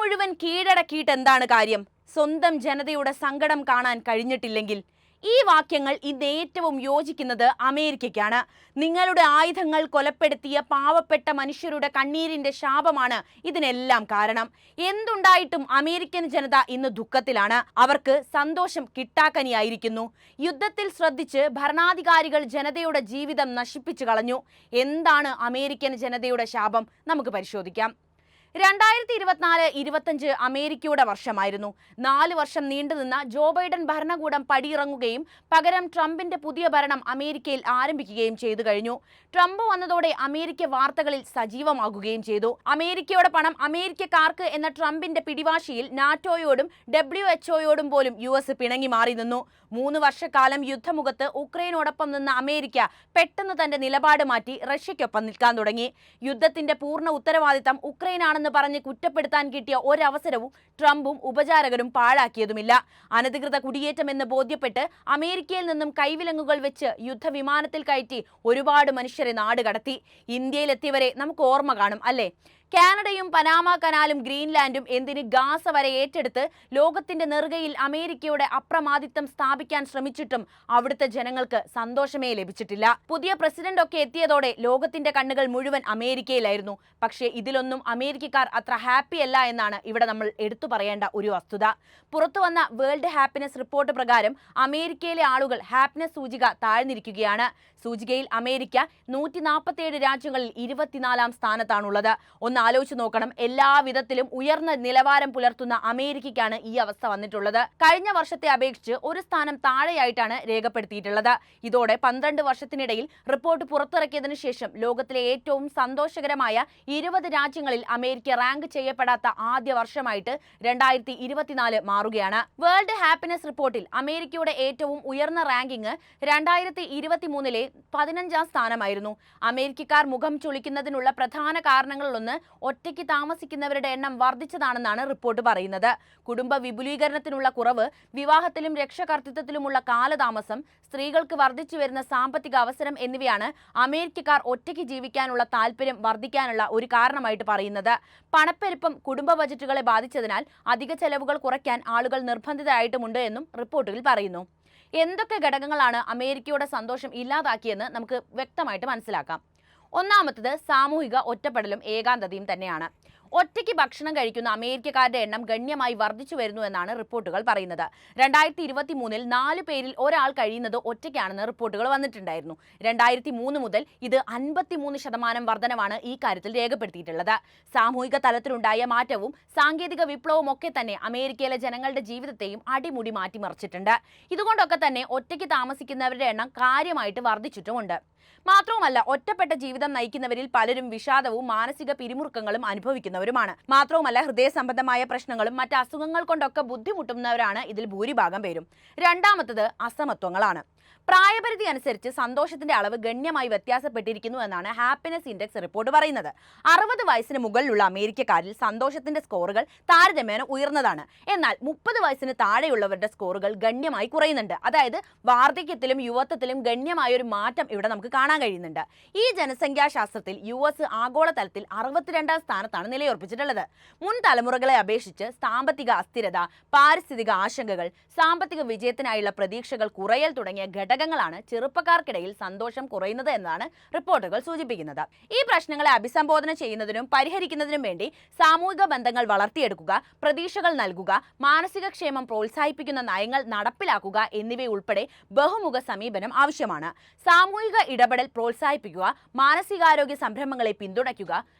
മുഴുവൻ കീഴടക്കിയിട്ട് എന്താണ് കാര്യം? സ്വന്തം ജനതയുടെ സങ്കടം കാണാൻ കഴിഞ്ഞിട്ടില്ലെങ്കിൽ. ഈ വാക്യങ്ങൾ ഇന്ന് ഏറ്റവും യോജിക്കുന്നത് അമേരിക്കയ്ക്കാണ്. നിങ്ങളുടെ ആയുധങ്ങൾ കൊലപ്പെടുത്തിയ പാവപ്പെട്ട മനുഷ്യരുടെ കണ്ണീരിന്റെ ശാപമാണ് ഇതിനെല്ലാം കാരണം. എന്തുണ്ടായിട്ടും അമേരിക്കൻ ജനത ഇന്ന് ദുഃഖത്തിലാണ്. അവർക്ക് സന്തോഷം കിട്ടാക്കനിയായിരിക്കുന്നു. യുദ്ധത്തിൽ ശ്രദ്ധിച്ച് ഭരണാധികാരികൾ ജനതയുടെ ജീവിതം നശിപ്പിച്ചു കളഞ്ഞു. എന്താണ് അമേരിക്കൻ ജനതയുടെ ശാപം? നമുക്ക് പരിശോധിക്കാം. 2024-25 അമേരിക്കയുടെ വർഷമായിരുന്നു. 4 വർഷം നീണ്ടുനിന്ന ജോ ബൈഡൻ ഭരണകൂടം പടിയിറങ്ങുകയും പകരം ട്രംപിന്റെ പുതിയ ഭരണം അമേരിക്കയിൽ ആരംഭിക്കുകയും ചെയ്തു കഴിഞ്ഞു. ട്രംപ് വന്നതോടെ അമേരിക്ക വാർത്തകളിൽ സജീവമാകുകയും ചെയ്തു. അമേരിക്കയുടെ പണം അമേരിക്കക്കാർക്ക് എന്ന ട്രംപിന്റെ പിടിവാശിയിൽ നാറ്റോയോടും WHO പോലും US പിണങ്ങി മാറി നിന്നു. 3 വർഷക്കാലം യുദ്ധമുഖത്ത് ഉക്രൈനോടൊപ്പം നിന്ന അമേരിക്ക പെട്ടെന്ന് തന്റെ നിലപാട് മാറ്റി റഷ്യയ്ക്കൊപ്പം നിൽക്കാൻ തുടങ്ങി. യുദ്ധത്തിന്റെ പൂർണ്ണ ഉത്തരവാദിത്തം ഉക്രൈനാണെന്ന് പറഞ്ഞ് കുറ്റപ്പെടുത്താൻ കിട്ടിയ ഒരവസരവും ട്രംപും ഉപചാരകരും പാഴാക്കിയതുമില്ല. അനധികൃത കുടിയേറ്റമെന്ന് ബോധ്യപ്പെട്ട് അമേരിക്കയിൽ നിന്നും കൈവിലങ്ങുകൾ വെച്ച് യുദ്ധവിമാനത്തിൽ കയറ്റി ഒരുപാട് മനുഷ്യരെ നാടുകടത്തി. ഇന്ത്യയിലെത്തിയവരെ നമുക്ക് ഓർമ്മ കാണും അല്ലേ? കാനഡയും പനാമ കനാലും ഗ്രീൻലാൻഡും എന്തിന് ഗാസ വരെ ഏറ്റെടുത്ത് ലോകത്തിന്റെ നെറുകയിൽ അമേരിക്കയുടെ അപ്രമാദിത്വം സ്ഥാപിക്കാൻ ശ്രമിച്ചിട്ടും അവിടുത്തെ ജനങ്ങൾക്ക് സന്തോഷമേ ലഭിച്ചിട്ടില്ല. പുതിയ പ്രസിഡന്റ് ഒക്കെ എത്തിയതോടെ ലോകത്തിന്റെ കണ്ണുകൾ മുഴുവൻ അമേരിക്കയിലായിരുന്നു. പക്ഷേ ഇതിലൊന്നും അമേരിക്കക്കാർ അത്ര ഹാപ്പി അല്ല എന്നാണ് ഇവിടെ നമ്മൾ എടുത്തു പറയേണ്ട ഒരു വസ്തുത. പുറത്തു വന്ന വേൾഡ് ഹാപ്പിനെസ് റിപ്പോർട്ട് പ്രകാരം അമേരിക്കയിലെ ആളുകൾ ഹാപ്പിനെസ് സൂചിക താഴ്ന്നിരിക്കുകയാണ്. സൂചികയിൽ അമേരിക്ക 147 രാജ്യങ്ങളിൽ 24-ാം സ്ഥാനത്താണുള്ളത്. ഒന്ന് ആലോചിച്ച് നോക്കണം. എല്ലാ വിധത്തിലും ഉയർന്ന നിലവാരം പുലർത്തുന്ന അമേരിക്കയ്ക്കാണ് ഈ അവസ്ഥ വന്നിട്ടുള്ളത്. കഴിഞ്ഞ വർഷത്തെ അപേക്ഷിച്ച് ഒരു സ്ഥാനം താഴെയായിട്ടാണ് രേഖപ്പെടുത്തിയിട്ടുള്ളത്. ഇതോടെ 12 വർഷത്തിനിടയിൽ റിപ്പോർട്ട് പുറത്തിറക്കിയതിനു ശേഷം ലോകത്തിലെ ഏറ്റവും സന്തോഷകരമായ 20 രാജ്യങ്ങളിൽ അമേരിക്ക റാങ്ക് ചെയ്യപ്പെടാത്ത ആദ്യ വർഷമായിട്ട് 2024 മാറുകയാണ്. വേൾഡ് ഹാപ്പിനെസ് റിപ്പോർട്ടിൽ അമേരിക്കയുടെ ഏറ്റവും ഉയർന്ന റാങ്കിങ് 2023-ലെ 15-ാം സ്ഥാനമായിരുന്നു. അമേരിക്കക്കാർ മുഖം ചുളിക്കുന്നതിനുള്ള പ്രധാന കാരണങ്ങളിലൊന്ന് ഒറ്റയ്ക്ക് താമസിക്കുന്നവരുടെ എണ്ണം വർദ്ധിച്ചതാണെന്നാണ് റിപ്പോർട്ട് പറയുന്നത്. കുടുംബ വിപുലീകരണത്തിനുള്ള കുറവ്, വിവാഹത്തിലും രക്ഷകർത്തൃത്വത്തിലുമുള്ള കാലതാമസം, സ്ത്രീകൾക്ക് വർദ്ധിച്ചു വരുന്ന സാമ്പത്തിക അവസരം എന്നിവയാണ് അമേരിക്കക്കാർ ഒറ്റയ്ക്ക് ജീവിക്കാനുള്ള താല്പര്യം വർദ്ധിക്കാനുള്ള ഒരു കാരണമായിട്ട് പറയുന്നത്. പണപ്പെരുപ്പം കുടുംബ ബജറ്റുകളെ ബാധിച്ചതിനാൽ അധിക ചെലവുകൾ കുറയ്ക്കാൻ ആളുകൾ നിർബന്ധിതരായിട്ടുമുണ്ട് എന്നും റിപ്പോർട്ടുകൾ പറയുന്നു. എന്തൊക്കെ ഘടകങ്ങളാണ് അമേരിക്കയുടെ സന്തോഷം ഇല്ലാതാക്കിയെന്ന് നമുക്ക് വ്യക്തമായിട്ട് മനസ്സിലാക്കാം. ഒന്നാമത്തത് സാമൂഹിക ഒറ്റപ്പെടലും ഏകാന്തതയും തന്നെയാണ്. ഒറ്റയ്ക്ക് ഭക്ഷണം കഴിക്കുന്ന അമേരിക്കക്കാരുടെ എണ്ണം ഗണ്യമായി വർദ്ധിച്ചു വരുന്നു എന്നാണ് റിപ്പോർട്ടുകൾ പറയുന്നത്. 2023-ൽ 4 പേരിൽ ഒരാൾ കഴിയുന്നത് ഒറ്റയ്ക്കാണെന്ന് റിപ്പോർട്ടുകൾ വന്നിട്ടുണ്ടായിരുന്നു. 2003 മുതൽ ഇത് 53% വർധനവാണ് ഈ കാര്യത്തിൽ രേഖപ്പെടുത്തിയിട്ടുള്ളത്. സാമൂഹിക തലത്തിലുണ്ടായ മാറ്റവും സാങ്കേതിക വിപ്ലവവും ഒക്കെ തന്നെ അമേരിക്കയിലെ ജനങ്ങളുടെ ജീവിതത്തെയും അടിമുടി മാറ്റിമറിച്ചിട്ടുണ്ട്. ഇതുകൊണ്ടൊക്കെ തന്നെ ഒറ്റയ്ക്ക് താമസിക്കുന്നവരുടെ എണ്ണം കാര്യമായിട്ട് വർദ്ധിച്ചിട്ടുമുണ്ട്. മാത്രവുമല്ല, ഒറ്റപ്പെട്ട ജീവിതം നയിക്കുന്നവരിൽ പലരും വിഷാദവും മാനസിക പിരിമുറുക്കങ്ങളും അനുഭവിക്കുന്നവരുമാണ്. മാത്രവുമല്ല, ഹൃദയ സംബന്ധമായ പ്രശ്നങ്ങളും മറ്റ് അസുഖങ്ങൾ കൊണ്ടൊക്കെ ബുദ്ധിമുട്ടുന്നവരാണ് ഇതിൽ ഭൂരിഭാഗം പേരും. രണ്ടാമത്തത് അസമത്വങ്ങളാണ്. പ്രായപരിധി അനുസരിച്ച് സന്തോഷത്തിന്റെ അളവ് ഗണ്യമായി വ്യത്യാസപ്പെട്ടിരിക്കുന്നു എന്നാണ് ഹാപ്പിനെസ് ഇൻഡെക്സ് റിപ്പോർട്ട് പറയുന്നത്. 60 വയസ്സിന് മുകളിലുള്ള അമേരിക്കക്കാരിൽ സന്തോഷത്തിന്റെ സ്കോറുകൾ താരതമ്യേന ഉയർന്നതാണ്. എന്നാൽ 30 വയസ്സിന് താഴെയുള്ളവരുടെ സ്കോറുകൾ ഗണ്യമായി കുറയുന്നുണ്ട്. അതായത് വാർദ്ധക്യത്തിലും യുവത്വത്തിലും ഗണ്യമായൊരു മാറ്റം ഇവിടെ നമുക്ക് കാണാൻ കഴിയുന്നുണ്ട്. ഈ ജനസംഖ്യാശാസ്ത്രത്തിൽ US ആഗോളതലത്തിൽ 62-ാം സ്ഥാനത്താണ് നിലയുറപ്പിച്ചിട്ടുള്ളത്. മുൻ തലമുറകളെ അപേക്ഷിച്ച് സാമ്പത്തിക അസ്ഥിരത, പാരിസ്ഥിതിക ആശങ്കകൾ, സാമ്പത്തിക വിജയത്തിനായുള്ള പ്രതീക്ഷകൾ കുറയൽ തുടങ്ങിയ ഘടകങ്ങളാണ് ചെറുപ്പക്കാർക്കിടയിൽ സന്തോഷം കുറയുന്നത് എന്നാണ് റിപ്പോർട്ടുകൾ സൂചിപ്പിക്കുന്നത്. ഈ പ്രശ്നങ്ങളെ അഭിസംബോധന ചെയ്യുന്നതിനും പരിഹരിക്കുന്നതിനും വേണ്ടി സാമൂഹിക ബന്ധങ്ങൾ വളർത്തിയെടുക്കുക, പ്രതീക്ഷകൾ നൽകുക, മാനസിക ക്ഷേമം പ്രോത്സാഹിപ്പിക്കുന്ന നയങ്ങൾ നടപ്പിലാക്കുക എന്നിവയുൾപ്പെടെ ബഹുമുഖ സമീപനം ആവശ്യമാണ്. സാമൂഹിക ഇടപെടൽ പ്രോത്സാഹിപ്പിക്കുക, മാനസികാരോഗ്യ സംരംഭങ്ങളെ പിന്തുണയ്ക്കുക,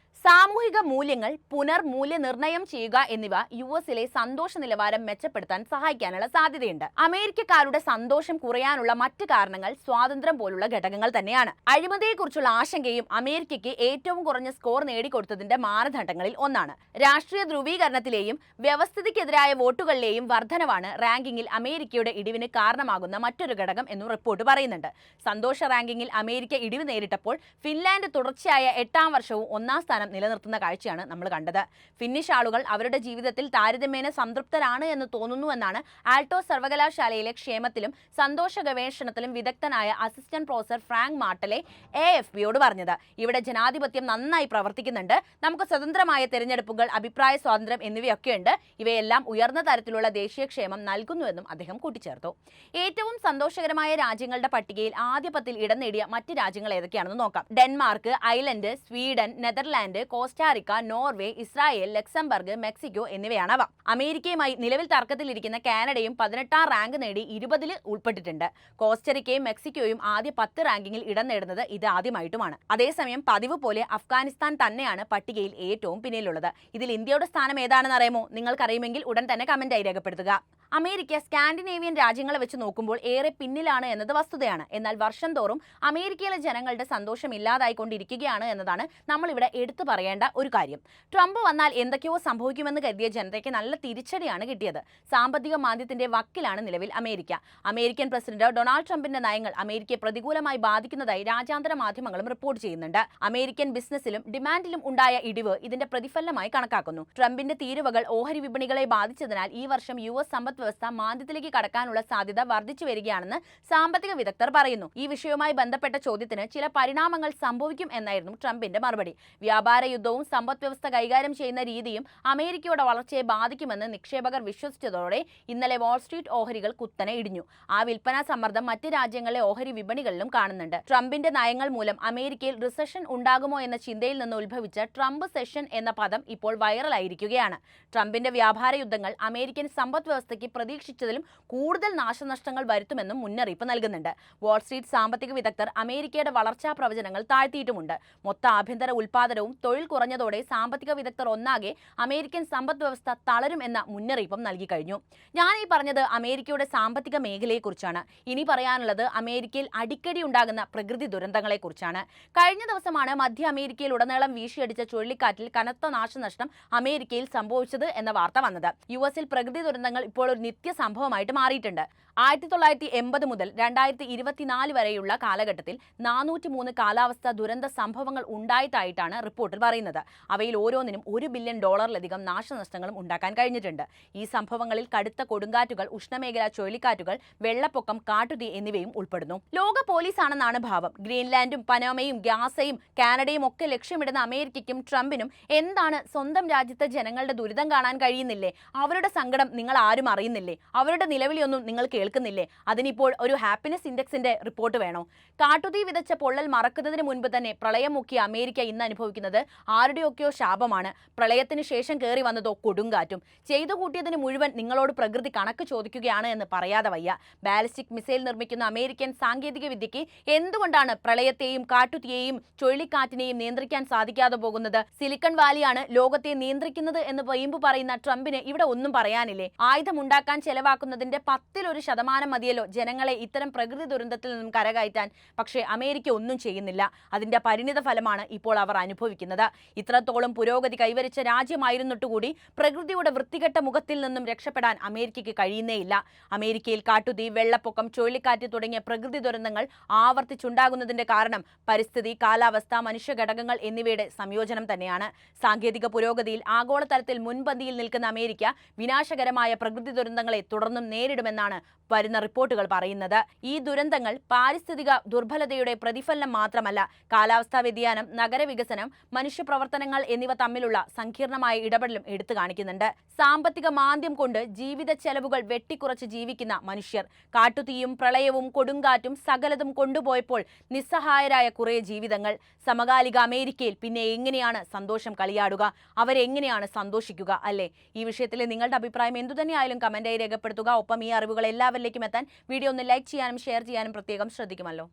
സാമൂഹിക മൂല്യങ്ങൾ പുനർമൂല്യനിർണ്ണയം ചെയ്യുക എന്നിവ US-ലെ സന്തോഷ നിലവാരം മെച്ചപ്പെടുത്താൻ സഹായിക്കാനുള്ള സാധ്യതയുണ്ട്. അമേരിക്കക്കാരുടെ സന്തോഷം കുറയാനുള്ള മറ്റ് കാരണങ്ങൾ സ്വാതന്ത്ര്യം പോലുള്ള ഘടകങ്ങൾ തന്നെയാണ്. അഴിമതിയെക്കുറിച്ചുള്ള ആശങ്കയും അമേരിക്കയ്ക്ക് ഏറ്റവും കുറഞ്ഞ സ്കോർ നേടിക്കൊടുത്തതിന്റെ മാനദണ്ഡങ്ങളിൽ ഒന്നാണ്. രാഷ്ട്രീയ ധ്രുവീകരണത്തിലെയും വ്യവസ്ഥിതിക്കെതിരായ വോട്ടുകളിലെയും വർധനവാണ് റാങ്കിങ്ങിൽ അമേരിക്കയുടെ ഇടിവിന് കാരണമാകുന്ന മറ്റൊരു ഘടകം എന്നും റിപ്പോർട്ട് പറയുന്നുണ്ട്. സന്തോഷ റാങ്കിങ്ങിൽ അമേരിക്ക ഇടിവ് നേരിട്ടപ്പോൾ ഫിൻലാൻഡ് തുടർച്ചയായ 8-ാം വർഷവും 1-ാം സ്ഥാനം സ്ഥാനം നിലനിർത്തുന്ന കാഴ്ചയാണ് നമ്മൾ കണ്ടത്. ഫിന്നിഷ് ആളുകൾ അവരുടെ ജീവിതത്തിൽ താരതമ്യേന സംതൃപ്തരാണ് എന്ന് തോന്നുന്നുവെന്നാണ് ആൾട്ടോ സർവകലാശാലയിലെ ക്ഷേമത്തിലും സന്തോഷ ഗവേഷണത്തിലും വിദഗ്ധനായ അസിസ്റ്റന്റ് പ്രൊഫസർ ഫ്രാങ്ക് മാർട്ടലെ AFPയോട് പറഞ്ഞത്. ഇവിടെ ജനാധിപത്യം നന്നായി പ്രവർത്തിക്കുന്നുണ്ട്, നമുക്ക് സ്വതന്ത്രമായ തെരഞ്ഞെടുപ്പുകൾ, അഭിപ്രായ സ്വാതന്ത്ര്യം എന്നിവയൊക്കെയുണ്ട്. ഇവയെല്ലാം ഉയർന്ന തരത്തിലുള്ള ദേശീയക്ഷേമം നൽകുന്നുവെന്നും അദ്ദേഹം കൂട്ടിച്ചേർത്തു. ഏറ്റവും സന്തോഷകരമായ രാജ്യങ്ങളുടെ പട്ടികയിൽ ആദ്യ 10-ൽ ഇടം നേടിയ മറ്റ് രാജ്യങ്ങൾ ഏതൊക്കെയാണെന്ന് നോക്കാം. Denmark, Iceland, Sweden, Netherlands, Costa Rica, Norway, Israel, Luxembourg, Mexico എന്നിവയാണവ. അമേരിക്കയുമായി നിലവിൽ തർക്കത്തിലിരിക്കുന്ന കാനഡയും 18ാം റാങ്ക് നേടി 20-ൽ ഉൾപ്പെട്ടിട്ടുണ്ട്. കോസ്റ്ററിക്കയും മെക്സിക്കോയും ആദ്യ 10 റാങ്കിങ്ങിൽ ഇടം നേടുന്നത് ഇത് ആദ്യമായിട്ടുമാണ്. അതേസമയം പതിവ് പോലെ അഫ്ഗാനിസ്ഥാൻ തന്നെയാണ് പട്ടികയിൽ ഏറ്റവും പിന്നിലുള്ളത്. ഇതിൽ ഇന്ത്യയുടെ സ്ഥാനം ഏതാണെന്ന് അറിയുമോ? നിങ്ങൾക്കറിയുമെങ്കിൽ ഉടൻ തന്നെ കമന്റായി രേഖപ്പെടുത്തുക. അമേരിക്ക സ്കാൻഡിനേവിയൻ രാജ്യങ്ങളെ വെച്ച് നോക്കുമ്പോൾ ഏറെ പിന്നിലാണ് എന്നത് വസ്തുതയാണ്. എന്നാൽ വർഷം തോറും അമേരിക്കയിലെ ജനങ്ങളുടെ സന്തോഷം ഇല്ലാതായിക്കൊണ്ടിരിക്കുകയാണ് എന്നതാണ് നമ്മളിവിടെ എടുത്തു പറയേണ്ട ഒരു കാര്യം. ട്രംപ് വന്നാൽ എന്തൊക്കെയോ സംഭവിക്കുമെന്ന് കരുതിയ ജനതയ്ക്ക് നല്ല തിരിച്ചടിയാണ് കിട്ടിയത്. സാമ്പത്തിക മാന്ദ്യത്തിന്റെ വക്കിലാണ് നിലവിൽ അമേരിക്ക. അമേരിക്കൻ പ്രസിഡന്റ് ഡൊണാൾഡ് ട്രംപിന്റെ നയങ്ങൾ അമേരിക്കയെ പ്രതികൂലമായി ബാധിക്കുന്നതായി രാജ്യാന്തര മാധ്യമങ്ങളും റിപ്പോർട്ട് ചെയ്യുന്നുണ്ട്. അമേരിക്കൻ ബിസിനസ്സിലും ഡിമാൻഡിലും ഉണ്ടായ ഇടിവ് ഇതിന്റെ പ്രതിഫലനമായി കണക്കാക്കുന്നു. ട്രംപിന്റെ തീരുവകൾ ഓഹരി വിപണികളെ ബാധിച്ചതിനാൽ ഈ വർഷം US സമ്പദ് വ്യവസ്ഥ മാന്ദ്യത്തിലേക്ക് കടക്കാനുള്ള സാധ്യത വർദ്ധിച്ചു വരികയാണെന്ന് സാമ്പത്തിക വിദഗ്ധർ പറയുന്നു. ഈ വിഷയവുമായി ബന്ധപ്പെട്ട ചോദ്യത്തിന് ചില പരിണാമങ്ങൾ സംഭവിക്കും എന്നായിരുന്നു ട്രംപിന്റെ മറുപടി. വ്യാപാര യുദ്ധവും സമ്പദ് വ്യവസ്ഥ കൈകാര്യം ചെയ്യുന്ന രീതിയും അമേരിക്കയുടെ വളർച്ചയെ ബാധിക്കുമെന്ന് നിക്ഷേപകർ വിശ്വസിച്ചതോടെ ഇന്നലെ വാൾസ്ട്രീറ്റ് ഓഹരികൾ കുത്തനെ ഇടിഞ്ഞു. ആ വിൽപ്പനാ സമ്മർദ്ദം മറ്റ് രാജ്യങ്ങളിലെ ഓഹരി വിപണികളിലും കാണുന്നുണ്ട്. ട്രംപിന്റെ നയങ്ങൾ മൂലം അമേരിക്കയിൽ റിസഷൻ ഉണ്ടാകുമോ എന്ന ചിന്തയിൽ നിന്ന് ഉത്ഭവിച്ച ട്രംപ് സെഷൻ എന്ന പദം ഇപ്പോൾ വൈറലായിരിക്കുകയാണ്. ട്രംപിന്റെ വ്യാപാര യുദ്ധങ്ങൾ അമേരിക്കൻ സമ്പദ് വ്യവസ്ഥയ്ക്ക് പ്രതീക്ഷിച്ചതിലും കൂടുതൽ നാശനഷ്ടങ്ങൾ വരുത്തുമെന്നും മുന്നറിയിപ്പ് നൽകുന്നുണ്ട്. വാൾസ്ട്രീറ്റ് സാമ്പത്തിക വിദഗ്ധർ അമേരിക്കയുടെ വളർച്ചാ പ്രവചനങ്ങൾ താഴ്ത്തിയിട്ടുമുണ്ട്. മൊത്ത ആഭ്യന്തര ഉൽപ്പാദനവും തൊഴിൽ കുറഞ്ഞതോടെ സാമ്പത്തിക വിദഗ്ധർ ഒന്നാകെ അമേരിക്കൻ സമ്പദ് വ്യവസ്ഥ തളരും എന്ന മുന്നറിയിപ്പും നൽകി കഴിഞ്ഞു. ഞാൻ ഈ പറഞ്ഞത് അമേരിക്കയുടെ സാമ്പത്തിക മേഖലയെക്കുറിച്ചാണ്. ഇനി പറയാനുള്ളത് അമേരിക്കയിൽ അടിക്കടി ഉണ്ടാകുന്ന പ്രകൃതി ദുരന്തങ്ങളെക്കുറിച്ചാണ്. കഴിഞ്ഞ ദിവസമാണ് മധ്യ അമേരിക്കയിൽ ഉടനീളം വീശിയടിച്ച ചുഴലിക്കാറ്റിൽ കനത്ത നാശനഷ്ടം അമേരിക്കയിൽ സംഭവിച്ചത് എന്ന വാർത്ത വന്നത്. US-ൽ പ്രകൃതി ദുരന്തങ്ങൾ ഇപ്പോൾ ഒരു നിത്യ സംഭവമായിട്ട് മാറിയിട്ടുണ്ട്. 1980 മുതൽ 2024 വരെയുള്ള കാലഘട്ടത്തിൽ 403 കാലാവസ്ഥാ ദുരന്ത സംഭവങ്ങൾ ഉണ്ടായിട്ടായിട്ടാണ് റിപ്പോർട്ടിൽ പറയുന്നത്. അവയിൽ ഓരോന്നിനും $1 ബില്യൺ നാശനഷ്ടങ്ങളും ഉണ്ടാക്കാൻ കഴിഞ്ഞിട്ടുണ്ട്. ഈ സംഭവങ്ങളിൽ കടുത്ത കൊടുങ്കാറ്റുകൾ, ഉഷ്ണമേഖലാ ചുഴലിക്കാറ്റുകൾ, വെള്ളപ്പൊക്കം, കാട്ടുതീ എന്നിവയും ഉൾപ്പെടുന്നു. ലോക പോലീസാണെന്നാണ് ഭാവം. ഗ്രീൻലാൻഡും പനാമയും ഗാസയും കാനഡയും ഒക്കെ ലക്ഷ്യമിടുന്ന അമേരിക്കയ്ക്കും ട്രംപിനും എന്താണ് സ്വന്തം രാജ്യത്തെ ജനങ്ങളുടെ ദുരിതം കാണാൻ കഴിയുന്നില്ലേ? അവരുടെ സങ്കടം നിങ്ങൾ ആരും അറിയുന്നില്ലേ? അവരുടെ നിലവിളിയൊന്നും നിങ്ങൾ കേൾക്കുന്നില്ലേ? അതിനിപ്പോൾ ഒരു ഹാപ്പിനെസ് ഇൻഡെക്സിന്റെ റിപ്പോർട്ട് വേണോ? കാട്ടുതീ വിതച്ച പൊള്ളൽ മറക്കുന്നതിന് മുൻപ് തന്നെ പ്രളയം മുക്കിയ അമേരിക്ക ഇന്ന് അനുഭവിക്കുന്നത് ആരുടെയൊക്കെയോ ശാപമാണ്. പ്രളയത്തിന് ശേഷം കയറി വന്നതോ കൊടുങ്കാറ്റും. ചെയ്തു കൂട്ടിയതിന് മുഴുവൻ നിങ്ങളോട് പ്രകൃതി കണക്ക് ചോദിക്കുകയാണ് എന്ന് പറയാതെ വയ്യ. ബാലിസ്റ്റിക് മിസൈൽ നിർമ്മിക്കുന്ന അമേരിക്കൻ സാങ്കേതിക വിദ്യയ്ക്ക് എന്തുകൊണ്ടാണ് പ്രളയത്തെയും കാട്ടുതീയെയും ചുഴലിക്കാറ്റിനെയും നിയന്ത്രിക്കാൻ സാധിക്കാതെ പോകുന്നത്? സിലിക്കൺ വാലിയാണ് ലോകത്തെ നിയന്ത്രിക്കുന്നത് എന്ന് വീമ്പ് പറയുന്ന ട്രംപിന് ഇവിടെ ഒന്നും പറയാനില്ലേ? ആയുധമുണ്ടാക്കാൻ ചെലവാക്കുന്നതിന്റെ 10% മതിയല്ലോ ജനങ്ങളെ ഇത്തരം പ്രകൃതി ദുരന്തത്തിൽ നിന്നും കരകയറ്റാൻ. പക്ഷേ അമേരിക്ക ഒന്നും ചെയ്യുന്നില്ല. അതിന്റെ പരിണിത ഫലമാണ് ഇപ്പോൾ അവർ അനുഭവിക്കുന്നത്. ഇത്രത്തോളം പുരോഗതി കൈവരിച്ച രാജ്യമായിരുന്നിട്ടുകൂടി പ്രകൃതിയുടെ വൃത്തികെട്ട മുഖത്തിൽ നിന്നും രക്ഷപ്പെടാൻ അമേരിക്കയ്ക്ക് കഴിയുന്നേയില്ല. അമേരിക്കയിൽ കാട്ടുതീ, വെള്ളപ്പൊക്കം, ചുഴലിക്കാറ്റ് തുടങ്ങിയ പ്രകൃതി ദുരന്തങ്ങൾ ആവർത്തിച്ചുണ്ടാകുന്നതിന്റെ കാരണം പരിസ്ഥിതി, കാലാവസ്ഥ, മനുഷ്യ ഘടകങ്ങൾ എന്നിവയുടെ സംയോജനം തന്നെയാണ്. സാങ്കേതിക പുരോഗതിയിൽ ആഗോളതലത്തിൽ മുൻപന്തിയിൽ നിൽക്കുന്ന അമേരിക്ക വിനാശകരമായ പ്രകൃതി ദുരന്തങ്ങളെ തുടർന്നും നേരിടുമെന്നാണ് വരുന്ന റിപ്പോർട്ടുകൾ പറയുന്നത്. ഈ ദുരന്തങ്ങൾ പാരിസ്ഥിതിക ദുർബലതയുടെ പ്രതിഫലനം മാത്രമല്ല, കാലാവസ്ഥാ വ്യതിയാനം, നഗരവികസനം, മനുഷ്യപ്രവർത്തനങ്ങൾ എന്നിവ തമ്മിലുള്ള സങ്കീർണമായ ഇടപെടലും എടുത്തു കാണിക്കുന്നുണ്ട്. സാമ്പത്തിക മാന്ദ്യം കൊണ്ട് ജീവിത ചെലവുകൾ വെട്ടിക്കുറച്ച് ജീവിക്കുന്ന മനുഷ്യർ, കാട്ടുതീയും പ്രളയവും കൊടുങ്കാറ്റും സകലതും കൊണ്ടുപോയപ്പോൾ നിസ്സഹായരായ കുറേ ജീവിതങ്ങൾ. സമകാലിക അമേരിക്കയിൽ പിന്നെ എങ്ങനെയാണ് സന്തോഷം കളിയാടുക? അവരെങ്ങനെയാണ് സന്തോഷിക്കുക? അല്ലേ? ഈ വിഷയത്തിൽ നിങ്ങളുടെ അഭിപ്രായം എന്തുതന്നെയായാലും കമന്റായി രേഖപ്പെടുത്തുക. ഒപ്പം ഈ അറിവുകൾ എല്ലാവരിലേക്കും എത്താൻ വീഡിയോ ഒന്ന് ലൈക്ക് ചെയ്യാനും ഷെയർ ചെയ്യാനും പ്രത്യേകം ശ്രദ്ധിക്കുമല്ലോ.